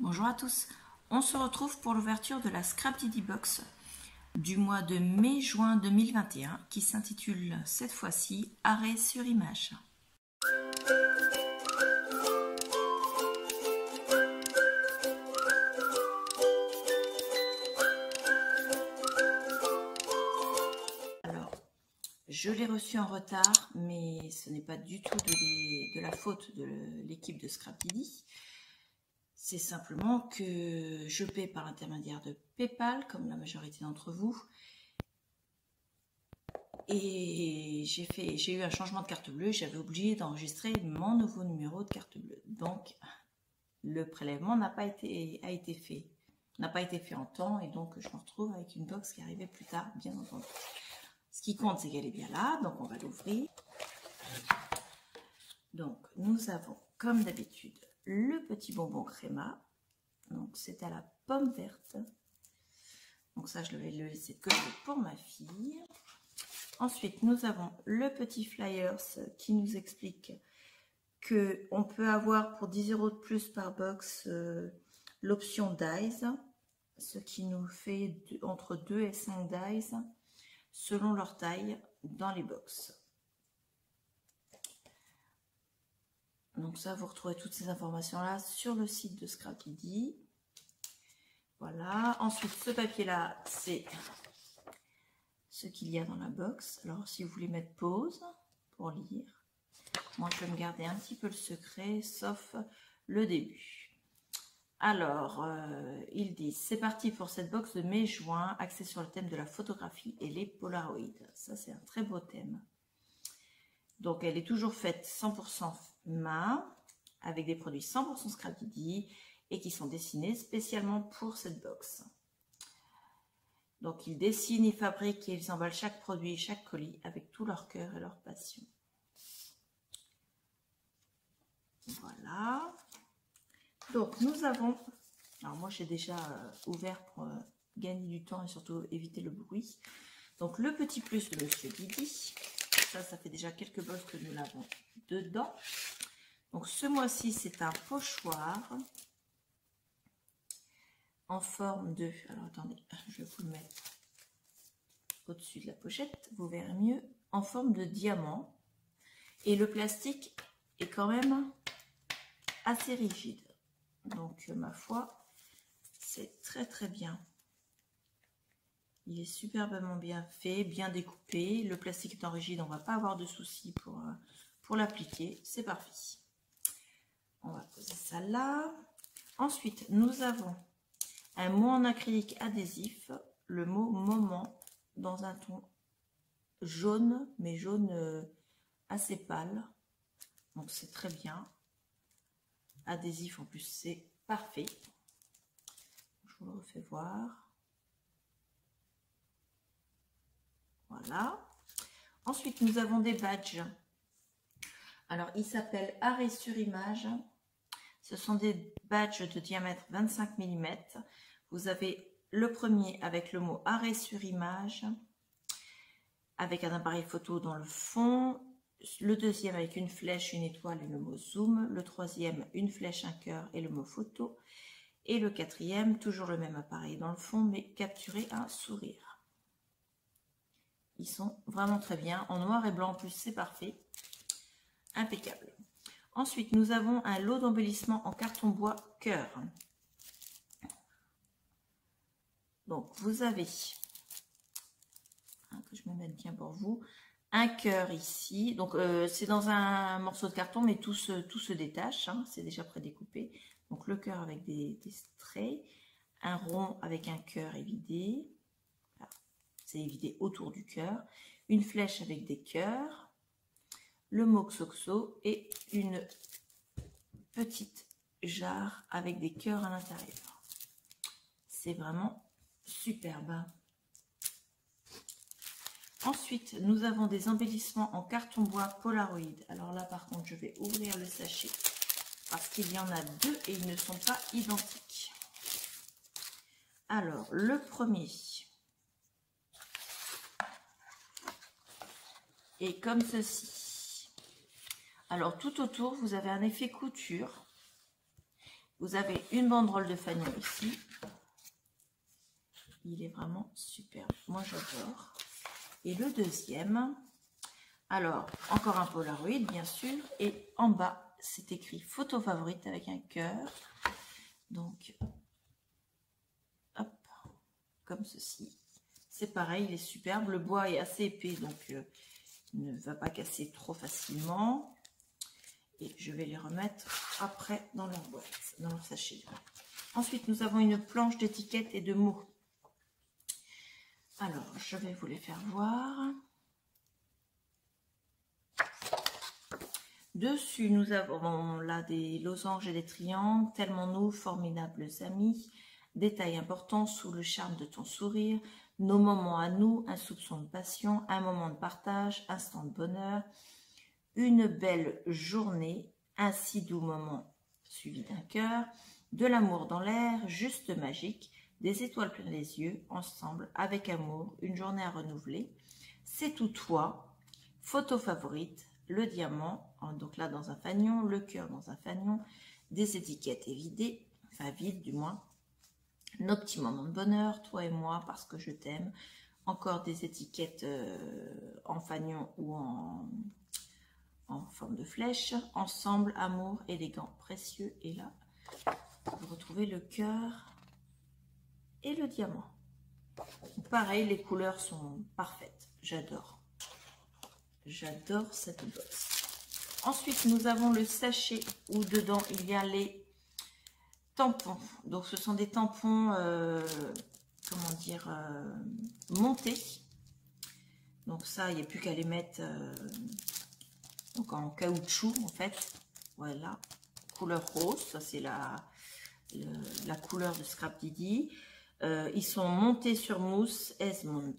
Bonjour à tous, on se retrouve pour l'ouverture de la Scrapdiddy Box du mois de mai-juin 2021 qui s'intitule cette fois-ci Arrêt sur image. Alors, je l'ai reçu en retard, mais ce n'est pas du tout de la faute de l'équipe de Scrapdiddy. C'est simplement que je paie par l'intermédiaire de PayPal, comme la majorité d'entre vous. Et j'ai eu un changement de carte bleue. J'avais oublié d'enregistrer mon nouveau numéro de carte bleue. Donc, le prélèvement n'a pas été fait en temps. Et donc, je me retrouve avec une box qui arrivait plus tard, bien entendu. Ce qui compte, c'est qu'elle est bien là. Donc, on va l'ouvrir. Donc, nous avons, comme d'habitude, le petit bonbon Créma. Donc, c'est à la pomme verte. Donc, ça, je vais le laisser de côté pour ma fille. Ensuite, nous avons le petit flyers qui nous explique qu'on peut avoir pour 10 € de plus par box l'option dies, ce qui nous fait entre 2 et 5 dies selon leur taille dans les box. Donc ça, vous retrouvez toutes ces informations-là sur le site de Scrapdiddy. Voilà. Ensuite, ce papier-là, c'est ce qu'il y a dans la box. Alors, si vous voulez mettre pause pour lire, moi, je vais me garder un petit peu le secret, sauf le début. Alors, ils disent, c'est parti pour cette box de mai-juin, axée sur le thème de la photographie et les polaroïdes. Ça, c'est un très beau thème. Donc, elle est toujours faite 100% main, avec des produits 100% Scrapdiddy et qui sont dessinés spécialement pour cette box. Donc, ils dessinent, ils fabriquent et ils emballent chaque produit et chaque colis avec tout leur cœur et leur passion. Voilà. Donc, nous avons... Alors, moi, j'ai déjà ouvert pour gagner du temps et surtout éviter le bruit. Donc, le petit plus de Monsieur Didi. Ça fait déjà quelques box que nous l'avons dedans. Donc, ce mois-ci, c'est un pochoir en forme de... Alors, attendez, je vais vous le mettre au-dessus de la pochette, vous verrez mieux, en forme de diamant. Et le plastique est quand même assez rigide. Donc, ma foi, c'est très très bien. Il est superbement bien fait, bien découpé. Le plastique étant rigide, on ne va pas avoir de soucis pour l'appliquer. C'est parfait. On va poser ça là. Ensuite, nous avons un mot en acrylique adhésif, le mot moment, dans un ton jaune, mais jaune assez pâle. Donc, c'est très bien. Adhésif, en plus, c'est parfait. Je vous le refais voir. Voilà. Ensuite, nous avons des badges. Alors, ils s'appellent Arrêt sur image. Ce sont des badges de diamètre 25 mm. Vous avez le premier avec le mot Arrêt sur image, avec un appareil photo dans le fond. Le deuxième avec une flèche, une étoile et le mot zoom. Le troisième, une flèche, un cœur et le mot photo. Et le quatrième, toujours le même appareil dans le fond, mais capturer un sourire. Ils sont vraiment très bien. En noir et blanc en plus, c'est parfait. Impeccable. Ensuite, nous avons un lot d'embellissement en carton bois cœur. Donc, vous avez, que je me mette bien pour vous, un cœur ici. Donc, c'est dans un morceau de carton, mais tout se détache. Hein, c'est déjà prédécoupé. Donc, le cœur avec des traits. Un rond avec un cœur évidé. C'est évidé autour du cœur. Une flèche avec des cœurs. Le mot Xoxo et une petite jarre avec des cœurs à l'intérieur. C'est vraiment superbe. Ensuite, nous avons des embellissements en carton bois Polaroid. Alors là, par contre, je vais ouvrir le sachet parce qu'il y en a deux et ils ne sont pas identiques. Alors, le premier est comme ceci. Alors, tout autour, vous avez un effet couture. vous avez une banderole de fanion ici. Il est vraiment superbe. Moi, j'adore. Et le deuxième, alors, encore un Polaroid, bien sûr. Et en bas, c'est écrit photo favorite avec un cœur. Donc, hop, comme ceci. C'est pareil, il est superbe. Le bois est assez épais, donc il ne va pas casser trop facilement. Et je vais les remettre après dans leur boîte, dans leur sachet. Ensuite, nous avons une planche d'étiquettes et de mots. Alors, je vais vous les faire voir. Dessus, nous avons là des losanges et des triangles. Tellement nous, formidables amis. Détail important, sous le charme de ton sourire. Nos moments à nous, un soupçon de passion, un moment de partage, instant de bonheur. Une belle journée, un si doux moment suivi d'un cœur. De l'amour dans l'air, juste magique. Des étoiles plein les yeux, ensemble, avec amour, une journée à renouveler. C'est tout toi, photo favorite, le diamant, donc là dans un fanion, le cœur dans un fanion, des étiquettes évidées, enfin vides du moins, nos petits moments de bonheur, toi et moi, parce que je t'aime, encore des étiquettes en fanion ou en forme de flèche, ensemble, amour, élégant, précieux, et là, vous retrouvez le cœur et le diamant. Pareil, les couleurs sont parfaites. J'adore. J'adore cette box. Ensuite, nous avons le sachet où dedans, il y a les tampons. Donc, ce sont des tampons, comment dire, montés. Donc, ça, il n'y a plus qu'à les mettre donc en caoutchouc, en fait. Voilà. Couleur rose. Ça, c'est la couleur de Scrap Didi. Ils sont montés sur mousse Esmond.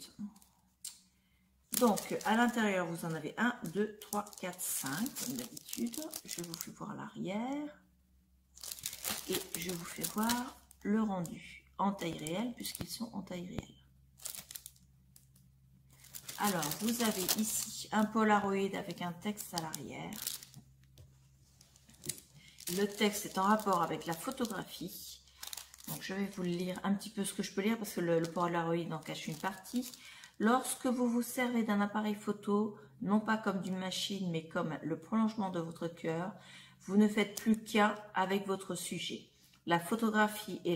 Donc, à l'intérieur, vous en avez 1, 2, 3, 4, 5, comme d'habitude. Je vous fais voir l'arrière. Et je vous fais voir le rendu en taille réelle, puisqu'ils sont en taille réelle. Alors, vous avez ici un Polaroid avec un texte à l'arrière. Le texte est en rapport avec la photographie. Donc, je vais vous le lire un petit peu ce que je peux lire parce que le Polaroid en cache une partie. Lorsque vous vous servez d'un appareil photo, non pas comme d'une machine, mais comme le prolongement de votre cœur, vous ne faites plus qu'un avec votre sujet. La photographie est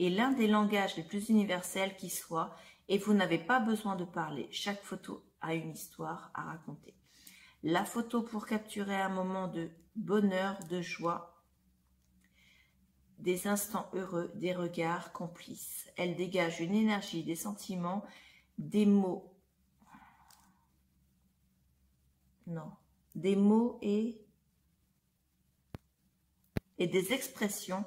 l'un des langages les plus universels qui soit et vous n'avez pas besoin de parler. Chaque photo a une histoire à raconter. La photo pour capturer un moment de bonheur, de joie, des instants heureux, des regards complices. Elle dégage une énergie, des sentiments, des mots. Non, des mots et des expressions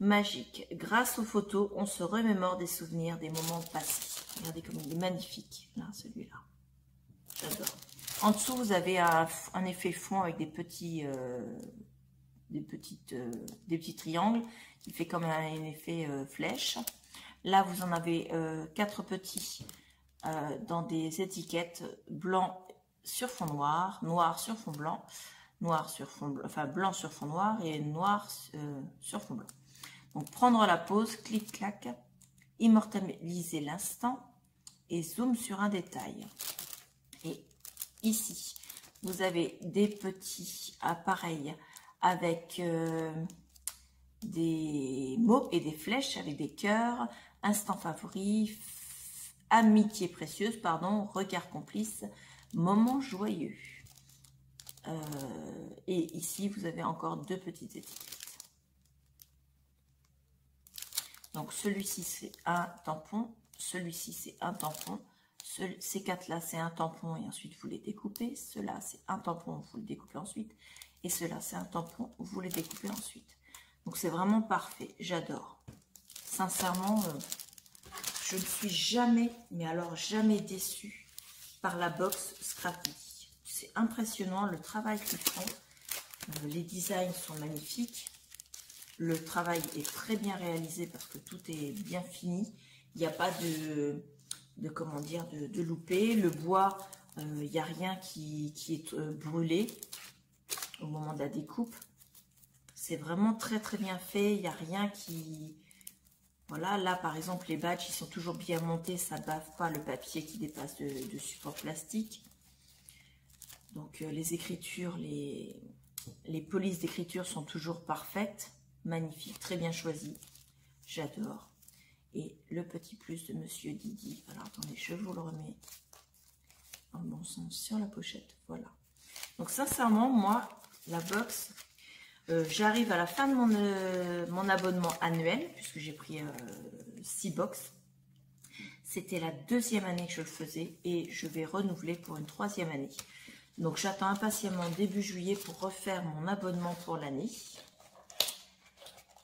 magiques. Grâce aux photos, on se remémore des souvenirs, des moments passés. Regardez comme il est magnifique, là, celui-là. J'adore. En dessous, vous avez un effet fond avec des petits triangles qui fait comme un effet flèche. Là, vous en avez 4 petits dans des étiquettes blanc sur fond noir, noir sur fond blanc, noir sur fond blanc, enfin blanc sur fond noir et noir sur fond blanc. Donc, prendre la pause, clic-clac, immortaliser l'instant et zoom sur un détail. Et ici, vous avez des petits appareils avec des mots et des flèches, avec des cœurs, instant favori, amitié précieuse, pardon, regard complice, moment joyeux. Et ici, vous avez encore 2 petites étiquettes. Donc, celui-ci, c'est un tampon. Celui-ci, c'est un tampon. Ces 4-là, c'est un tampon et ensuite, vous les découpez. Ceux-là, c'est un tampon, vous le découpez ensuite. Et ceux-là, c'est un tampon, vous les découpez ensuite. Donc, c'est vraiment parfait. J'adore. Sincèrement, je ne suis jamais, mais alors jamais déçue par la box Scrap Didi. C'est impressionnant le travail qu'ils font. Les designs sont magnifiques. Le travail est très bien réalisé parce que tout est bien fini. Il n'y a pas comment dire, de loupé. Le bois, il n'y a rien qui est brûlé au moment de la découpe. C'est vraiment très très bien fait. Il n'y a rien qui... Voilà, là par exemple les badges, ils sont toujours bien montés. Ça ne bave pas le papier qui dépasse de support plastique. Donc les écritures, les polices d'écriture sont toujours parfaites. Magnifique, très bien choisi. J'adore. Et le petit plus de Monsieur Didi. Alors attendez, je vous le remets dans le bon sens sur la pochette. Voilà. Donc sincèrement, moi, la box, j'arrive à la fin de mon abonnement annuel, puisque j'ai pris 6 box. C'était la 2e année que je le faisais et je vais renouveler pour une 3e année. Donc j'attends impatiemment début juillet pour refaire mon abonnement pour l'année.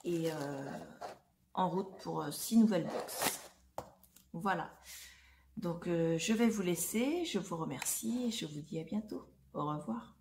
Et en route pour 6 nouvelles box. Voilà. Donc je vais vous laisser. Je vous remercie et je vous dis à bientôt. Au revoir.